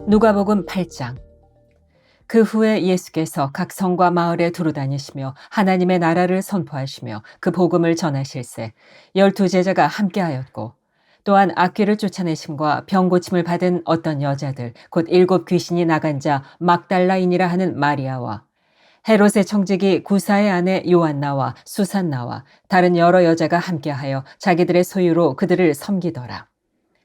누가복음 8장. 그 후에 예수께서 각 성과 마을에 두루 다니시며 하나님의 나라를 선포하시며 그 복음을 전하실세 12제자가 함께하였고, 또한 악귀를 쫓아내심과 병 고침을 받은 어떤 여자들 곧 7 귀신이 나간 자 막달라인이라 하는 마리아와 헤롯의 청지기 구사의 아내 요한나와 수산나와 다른 여러 여자가 함께하여 자기들의 소유로 그들을 섬기더라.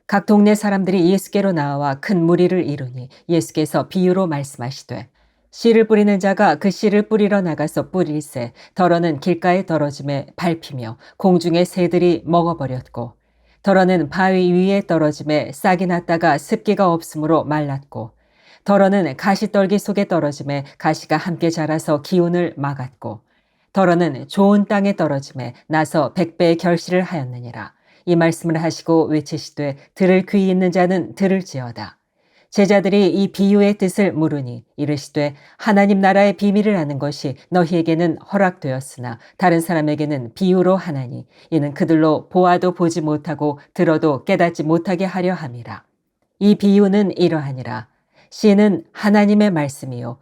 각 동네 사람들이 예수께로 나와 큰 무리를 이루니 예수께서 비유로 말씀하시되, 씨를 뿌리는 자가 그 씨를 뿌리러 나가서 뿌릴새 덜어는 길가에 떨어짐에 밟히며 공중의 새들이 먹어버렸고, 덜어는 바위 위에 떨어짐에 싹이 났다가 습기가 없으므로 말랐고, 덜어는 가시떨기 속에 떨어짐에 가시가 함께 자라서 기운을 막았고, 덜어는 좋은 땅에 떨어짐에 나서 100배의 결실을 하였느니라. 이 말씀을 하시고 외치시되 들을 귀 있는 자는 들을지어다. 제자들이 이 비유의 뜻을 물으니 이르시되 하나님 나라의 비밀을 아는 것이 너희에게는 허락되었으나 다른 사람에게는 비유로 하나니 이는 그들로 보아도 보지 못하고 들어도 깨닫지 못하게 하려 함이라. 이 비유는 이러하니라. 씨는 하나님의 말씀이요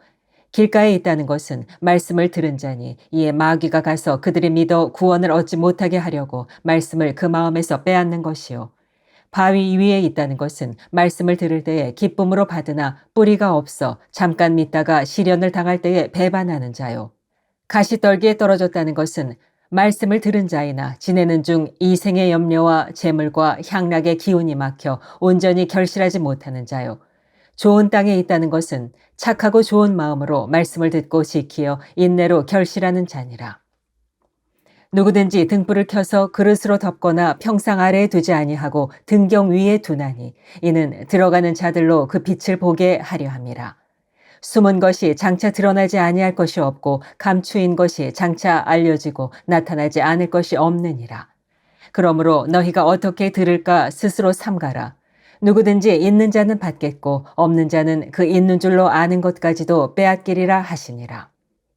길가에 있다는 것은 말씀을 들은 자니 이에 마귀가 가서 그들이 믿어 구원을 얻지 못하게 하려고 말씀을 그 마음에서 빼앗는 것이요. 바위 위에 있다는 것은 말씀을 들을 때에 기쁨으로 받으나 뿌리가 없어 잠깐 믿다가 시련을 당할 때에 배반하는 자요. 가시떨기에 떨어졌다는 것은 말씀을 들은 자이나 지내는 중 이생의 염려와 재물과 향락의 기운이 막혀 온전히 결실하지 못하는 자요. 좋은 땅에 있다는 것은 착하고 좋은 마음으로 말씀을 듣고 지키어 인내로 결실하는 자니라. 누구든지 등불을 켜서 그릇으로 덮거나 평상 아래에 두지 아니하고 등경 위에 두나니 이는 들어가는 자들로 그 빛을 보게 하려 함이라. 숨은 것이 장차 드러나지 아니할 것이 없고 감추인 것이 장차 알려지고 나타나지 않을 것이 없느니라. 그러므로 너희가 어떻게 들을까 스스로 삼가라. 누구든지 있는 자는 받겠고 없는 자는 그 있는 줄로 아는 것까지도 빼앗기리라 하시니라.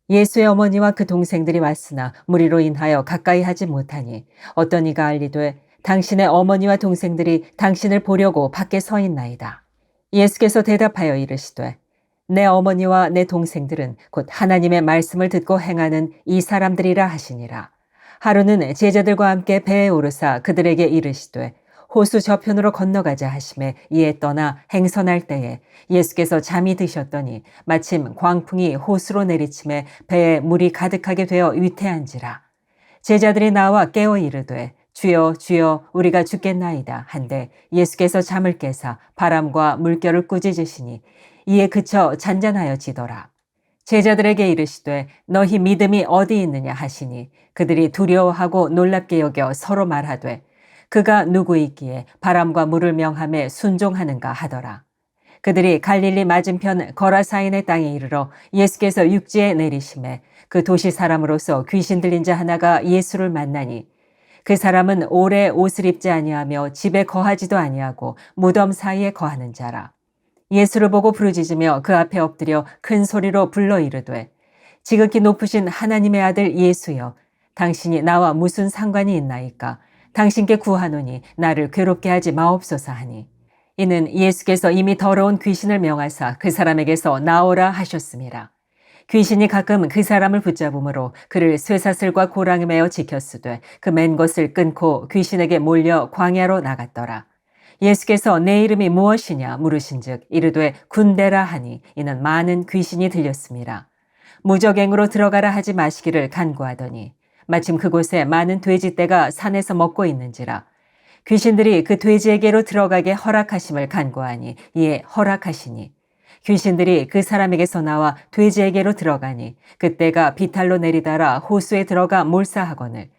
예수의 어머니와 그 동생들이 왔으나 무리로 인하여 가까이 하지 못하니 어떤 이가 알리되 당신의 어머니와 동생들이 당신을 보려고 밖에 서 있나이다. 예수께서 대답하여 이르시되 내 어머니와 내 동생들은 곧 하나님의 말씀을 듣고 행하는 이 사람들이라 하시니라. 하루는 제자들과 함께 배에 오르사 그들에게 이르시되 호수 저편으로 건너가자 하시매 이에 떠나 행선할 때에 예수께서 잠이 드셨더니 마침 광풍이 호수로 내리침에 배에 물이 가득하게 되어 위태한지라. 제자들이 나와 깨어 이르되 주여 주여 우리가 죽겠나이다 한데 예수께서 잠을 깨사 바람과 물결을 꾸짖으시니 이에 그쳐 잔잔하여지더라. 제자들에게 이르시되 너희 믿음이 어디 있느냐 하시니 그들이 두려워하고 놀랍게 여겨 서로 말하되 그가 누구이기에 바람과 물을 명함에 순종하는가 하더라. 그들이 갈릴리 맞은편 거라사인의 땅에 이르러 예수께서 육지에 내리심에 그 도시 사람으로서 귀신 들린 자 하나가 예수를 만나니 그 사람은 오래 옷을 입지 아니하며 집에 거하지도 아니하고 무덤 사이에 거하는 자라. 예수를 보고 부르짖으며 그 앞에 엎드려 큰 소리로 불러 이르되 지극히 높으신 하나님의 아들 예수여 당신이 나와 무슨 상관이 있나이까 당신께 구하노니 나를 괴롭게 하지 마옵소서 하니 이는 예수께서 이미 더러운 귀신을 명하사 그 사람에게서 나오라 하셨습니다. 귀신이 가끔 그 사람을 붙잡음으로 그를 쇠사슬과 고랑에 매어 지켰으되 그 맨 것을 끊고 귀신에게 몰려 광야로 나갔더라. 예수께서 내 이름이 무엇이냐 물으신즉 이르되 군대라 하니 이는 많은 귀신이 들렸습니다. 무적행으로 들어가라 하지 마시기를 간구하더니 마침 그곳에 많은 돼지떼가 산에서 먹고 있는지라. 귀신들이 그 돼지에게로 들어가게 허락하심을 간구하니 이에 허락하시니 귀신들이 그 사람에게서 나와 돼지에게로 들어가니 그때가 비탈로 내리다라 호수에 들어가 몰사하거늘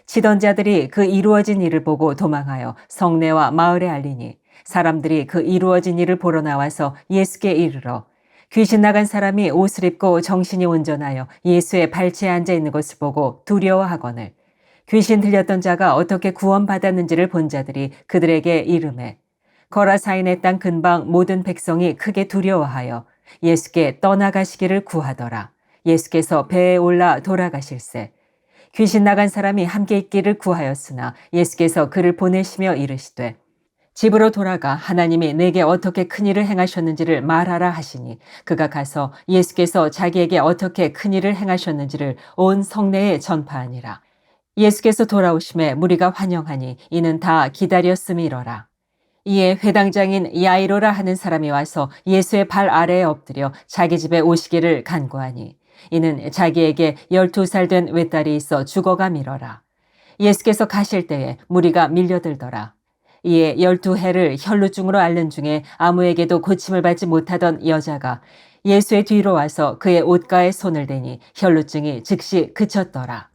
치던 자들이 그 이루어진 일을 보고 도망하여 성내와 마을에 알리니 사람들이 그 이루어진 일을 보러 나와서 예수께 이르러 귀신 나간 사람이 옷을 입고 정신이 온전하여 예수의 발치에 앉아 있는 것을 보고 두려워하거늘 귀신 들렸던 자가 어떻게 구원받았는지를 본 자들이 그들에게 이르매 거라사인의 땅 근방 모든 백성이 크게 두려워하여 예수께 떠나가시기를 구하더라. 예수께서 배에 올라 돌아가실세 귀신 나간 사람이 함께 있기를 구하였으나 예수께서 그를 보내시며 이르시되 집으로 돌아가 하나님이 내게 어떻게 큰 일을 행하셨는지를 말하라 하시니 그가 가서 예수께서 자기에게 어떻게 큰 일을 행하셨는지를 온 성내에 전파하니라. 예수께서 돌아오심에 무리가 환영하니 이는 다 기다렸음이로라. 이에 회당장인 야이로라 하는 사람이 와서 예수의 발 아래에 엎드려 자기 집에 오시기를 간구하니 이는 자기에게 12살 된 외딸이 있어 죽어감이로라. 예수께서 가실 때에 무리가 밀려들더라. 이에 12해를 혈루증으로 앓는 중에 아무에게도 고침을 받지 못하던 여자가 예수의 뒤로 와서 그의 옷가에 손을 대니 혈루증이 즉시 그쳤더라.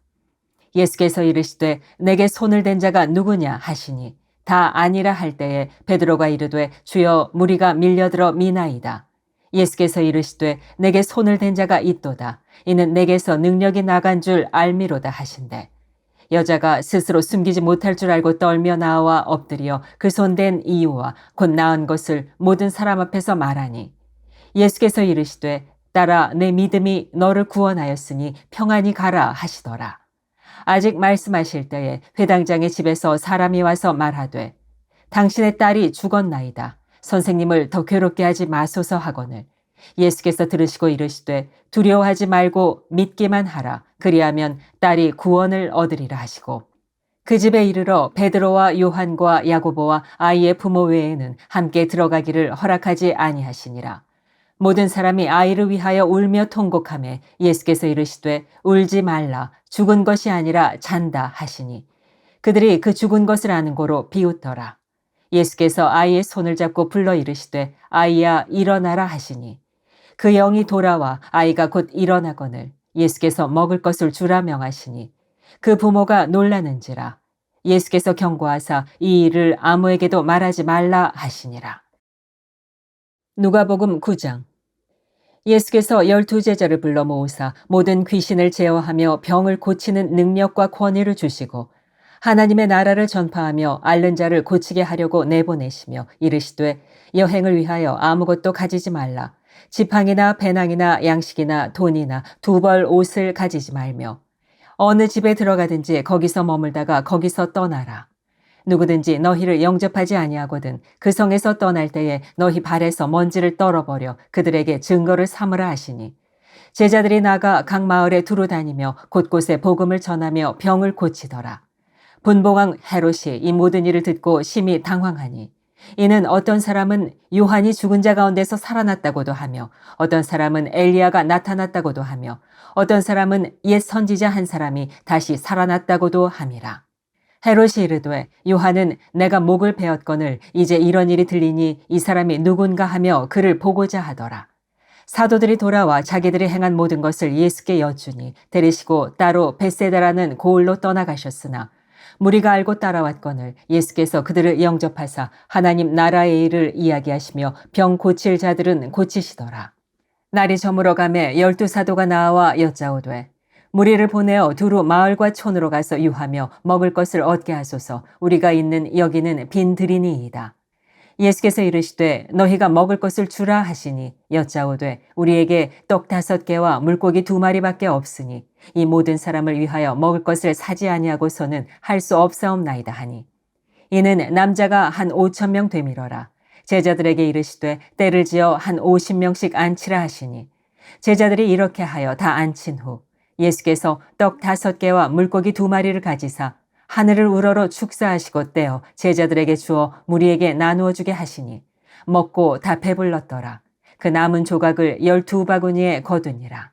예수께서 이르시되 내게 손을 댄 자가 누구냐 하시니 다 아니라 할 때에 베드로가 이르되 주여 무리가 밀려들어 미나이다. 예수께서 이르시되 내게 손을 댄 자가 있도다. 이는 내게서 능력이 나간 줄 알미로다 하신대. 여자가 스스로 숨기지 못할 줄 알고 떨며 나와 엎드려 그 손 댄 이유와 곧 나은 것을 모든 사람 앞에서 말하니 예수께서 이르시되 딸아 내 믿음이 너를 구원하였으니 평안히 가라 하시더라. 아직 말씀하실 때에 회당장의 집에서 사람이 와서 말하되 당신의 딸이 죽었나이다. 선생님을 더 괴롭게 하지 마소서 하거늘 예수께서 들으시고 이르시되 두려워하지 말고 믿기만 하라. 그리하면 딸이 구원을 얻으리라 하시고 그 집에 이르러 베드로와 요한과 야고보와 아이의 부모 외에는 함께 들어가기를 허락하지 아니하시니라. 모든 사람이 아이를 위하여 울며 통곡하매 예수께서 이르시되 울지 말라. 죽은 것이 아니라 잔다 하시니 그들이 그 죽은 것을 아는 고로 비웃더라. 예수께서 아이의 손을 잡고 불러 이르시되 아이야 일어나라 하시니 그 영이 돌아와 아이가 곧 일어나거늘 예수께서 먹을 것을 주라 명하시니 그 부모가 놀라는지라. 예수께서 경고하사 이 일을 아무에게도 말하지 말라 하시니라. 누가복음 9장. 예수께서 12제자를 불러 모으사 모든 귀신을 제어하며 병을 고치는 능력과 권위를 주시고 하나님의 나라를 전파하며 앓는 자를 고치게 하려고 내보내시며 이르시되 여행을 위하여 아무것도 가지지 말라. 지팡이나 배낭이나 양식이나 돈이나 두 벌 옷을 가지지 말며 어느 집에 들어가든지 거기서 머물다가 거기서 떠나라. 누구든지 너희를 영접하지 아니하거든 그 성에서 떠날 때에 너희 발에서 먼지를 떨어버려 그들에게 증거를 삼으라 하시니 제자들이 나가 각 마을에 두루 다니며 곳곳에 복음을 전하며 병을 고치더라. 분봉왕 헤롯이 이 모든 일을 듣고 심히 당황하니 이는 어떤 사람은 요한이 죽은 자 가운데서 살아났다고도 하며 어떤 사람은 엘리야가 나타났다고도 하며 어떤 사람은 옛 선지자 한 사람이 다시 살아났다고도 함이라. 헤롯이 이르되 요한은 내가 목을 베었거늘 이제 이런 일이 들리니 이 사람이 누군가 하며 그를 보고자 하더라. 사도들이 돌아와 자기들이 행한 모든 것을 예수께 여쭈니 데리시고 따로 벳세다라는 고을로 떠나가셨으나 무리가 알고 따라왔거늘 예수께서 그들을 영접하사 하나님 나라의 일을 이야기하시며 병 고칠 자들은 고치시더라. 날이 저물어 가매 12사도가 나와 여짜오되 무리를 보내어 두루 마을과 촌으로 가서 유하며 먹을 것을 얻게 하소서. 우리가 있는 여기는 빈 들이니이다. 예수께서 이르시되 너희가 먹을 것을 주라 하시니 여짜오되 우리에게 떡 5개와 물고기 2마리밖에 없으니 이 모든 사람을 위하여 먹을 것을 사지 아니하고서는 할 수 없사옵나이다 하니 이는 남자가 한 5,000명 되밀어라. 제자들에게 이르시되 때를 지어 한 50명씩 앉히라 하시니 제자들이 이렇게 하여 다 앉힌 후 예수께서 떡 5개와 물고기 2마리를 가지사 하늘을 우러러 축사하시고 떼어 제자들에게 주어 무리에게 나누어 주게 하시니 먹고 다 배불렀더라. 그 남은 조각을 12바구니에 거두니라.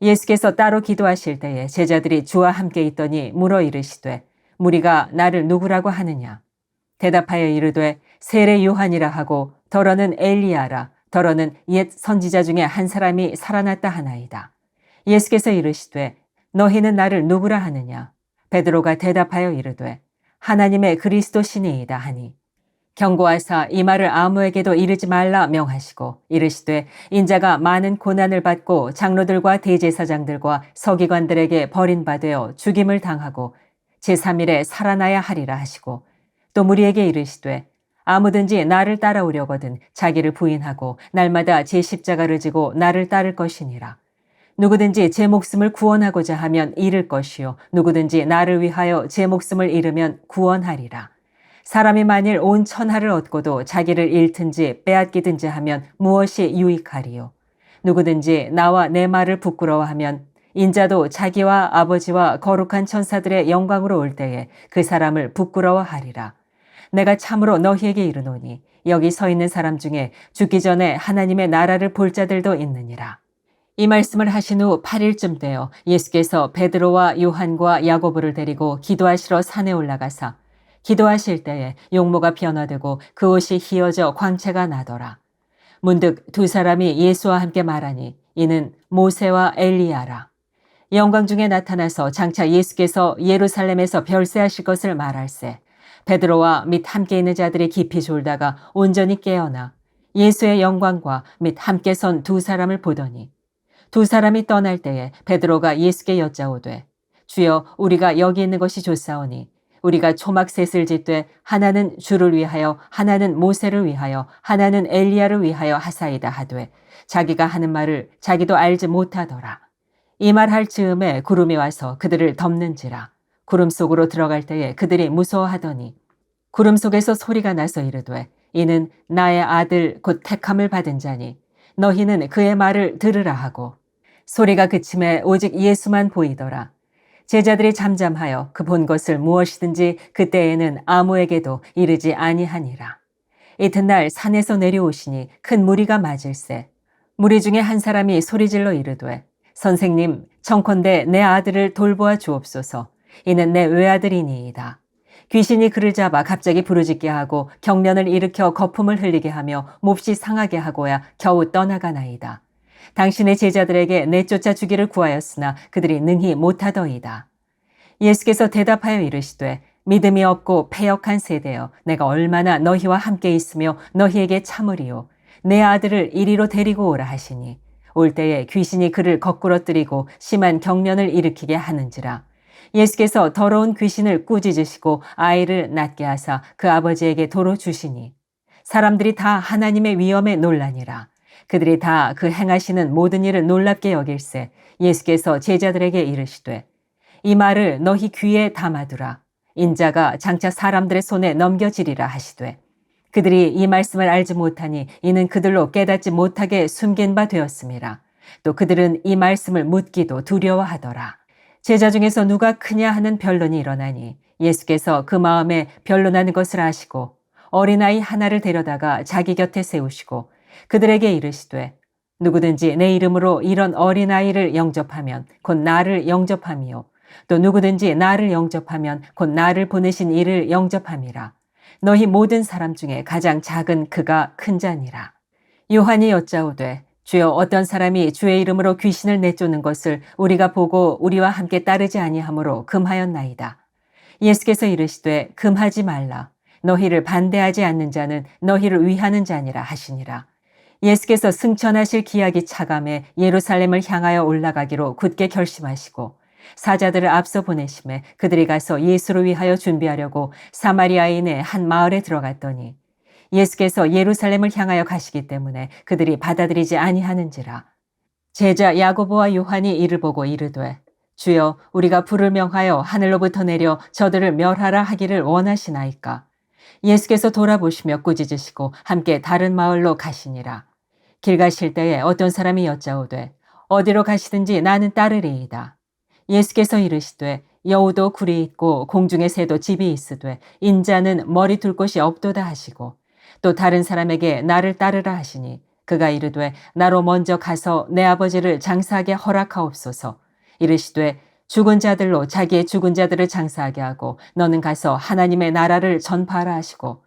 예수께서 따로 기도하실 때에 제자들이 주와 함께 있더니 물어 이르시되 무리가 나를 누구라고 하느냐. 대답하여 이르되 세례 요한이라 하고 더러는 엘리야라 더러는 옛 선지자 중에 한 사람이 살아났다 하나이다. 예수께서 이르시되 너희는 나를 누구라 하느냐. 베드로가 대답하여 이르되 하나님의 그리스도시니이다 하니 경고하사 이 말을 아무에게도 이르지 말라 명하시고 이르시되 인자가 많은 고난을 받고 장로들과 대제사장들과 서기관들에게 버림받아 죽임을 당하고 제3일에 살아나야 하리라 하시고 또 무리에게 이르시되 아무든지 나를 따라오려거든 자기를 부인하고 날마다 제 십자가를 지고 나를 따를 것이니라. 누구든지 제 목숨을 구원하고자 하면 잃을 것이요 누구든지 나를 위하여 제 목숨을 잃으면 구원하리라. 사람이 만일 온 천하를 얻고도 자기를 잃든지 빼앗기든지 하면 무엇이 유익하리요? 누구든지 나와 내 말을 부끄러워하면 인자도 자기와 아버지와 거룩한 천사들의 영광으로 올 때에 그 사람을 부끄러워하리라. 내가 참으로 너희에게 이르노니 여기 서 있는 사람 중에 죽기 전에 하나님의 나라를 볼 자들도 있느니라. 이 말씀을 하신 후 8일쯤 되어 예수께서 베드로와 요한과 야고보를 데리고 기도하시러 산에 올라가사 기도하실 때에 용모가 변화되고 그 옷이 휘어져 광채가 나더라. 문득 두 사람이 예수와 함께 말하니 이는 모세와 엘리야라. 영광 중에 나타나서 장차 예수께서 예루살렘에서 별세하실 것을 말할세. 베드로와 및 함께 있는 자들이 깊이 졸다가 온전히 깨어나 예수의 영광과 및 함께 선 두 사람을 보더니 두 사람이 떠날 때에 베드로가 예수께 여짜오되 주여 우리가 여기 있는 것이 좋사오니 우리가 초막셋을 짓되 하나는 주를 위하여 하나는 모세를 위하여 하나는 엘리야를 위하여 하사이다 하되 자기가 하는 말을 자기도 알지 못하더라. 이 말 할 즈음에 구름이 와서 그들을 덮는지라. 구름 속으로 들어갈 때에 그들이 무서워하더니 구름 속에서 소리가 나서 이르되 이는 나의 아들 곧 택함을 받은 자니 너희는 그의 말을 들으라 하고 소리가 그침에 오직 예수만 보이더라. 제자들이 잠잠하여 그 본 것을 무엇이든지 그때에는 아무에게도 이르지 아니하니라. 이튿날 산에서 내려오시니 큰 무리가 맞을세. 무리 중에 한 사람이 소리질러 이르되 선생님 청컨대 내 아들을 돌보아 주옵소서. 이는 내 외아들이니이다. 귀신이 그를 잡아 갑자기 부르짖게 하고 경련을 일으켜 거품을 흘리게 하며 몹시 상하게 하고야 겨우 떠나가나이다. 당신의 제자들에게 내쫓아 주기를 구하였으나 그들이 능히 못하더이다. 예수께서 대답하여 이르시되 믿음이 없고 패역한 세대여 내가 얼마나 너희와 함께 있으며 너희에게 참으리요. 내 아들을 이리로 데리고 오라 하시니 올 때에 귀신이 그를 거꾸러뜨리고 심한 경련을 일으키게 하는지라. 예수께서 더러운 귀신을 꾸짖으시고 아이를 낫게 하사 그 아버지에게 도로 주시니 사람들이 다 하나님의 위엄에 놀라니라. 그들이 다 그 행하시는 모든 일을 놀랍게 여길세 예수께서 제자들에게 이르시되 이 말을 너희 귀에 담아두라. 인자가 장차 사람들의 손에 넘겨지리라 하시되 그들이 이 말씀을 알지 못하니 이는 그들로 깨닫지 못하게 숨긴 바 되었음이라. 또 그들은 이 말씀을 묻기도 두려워하더라. 제자 중에서 누가 크냐 하는 변론이 일어나니 예수께서 그 마음에 변론하는 것을 아시고 어린아이 하나를 데려다가 자기 곁에 세우시고 그들에게 이르시되 누구든지 내 이름으로 이런 어린아이를 영접하면 곧 나를 영접함이요 또 누구든지 나를 영접하면 곧 나를 보내신 이를 영접함이라. 너희 모든 사람 중에 가장 작은 그가 큰 자니라. 요한이 여짜오되 주여 어떤 사람이 주의 이름으로 귀신을 내쫓는 것을 우리가 보고 우리와 함께 따르지 아니하므로 금하였나이다. 예수께서 이르시되 금하지 말라. 너희를 반대하지 않는 자는 너희를 위하는 자니라 하시니라. 예수께서 승천하실 기약이 차감해 예루살렘을 향하여 올라가기로 굳게 결심하시고 사자들을 앞서 보내심에 그들이 가서 예수를 위하여 준비하려고 사마리아인의 한 마을에 들어갔더니 예수께서 예루살렘을 향하여 가시기 때문에 그들이 받아들이지 아니하는지라. 제자 야고보와 요한이 이를 보고 이르되 주여 우리가 불을 명하여 하늘로부터 내려 저들을 멸하라 하기를 원하시나이까. 예수께서 돌아보시며 꾸짖으시고 함께 다른 마을로 가시니라. 길 가실 때에 어떤 사람이 여짜오되 어디로 가시든지 나는 따르리이다. 예수께서 이르시되 여우도 굴이 있고 공중의 새도 집이 있으되 인자는 머리 둘 곳이 없도다 하시고 또 다른 사람에게 나를 따르라 하시니 그가 이르되 나로 먼저 가서 내 아버지를 장사하게 허락하옵소서. 이르시되 죽은 자들로 자기의 죽은 자들을 장사하게 하고 너는 가서 하나님의 나라를 전파하라 하시고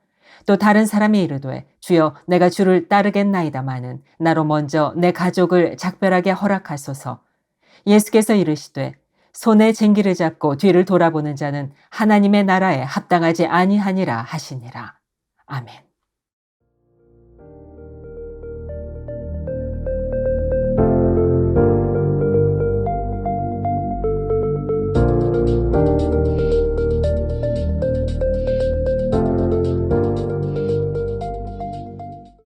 또 다른 사람이 이르되 주여 내가 주를 따르겠나이다마는 나로 먼저 내 가족을 작별하게 허락하소서. 예수께서 이르시되 손에 쟁기를 잡고 뒤를 돌아보는 자는 하나님의 나라에 합당하지 아니하니라 하시니라. 아멘.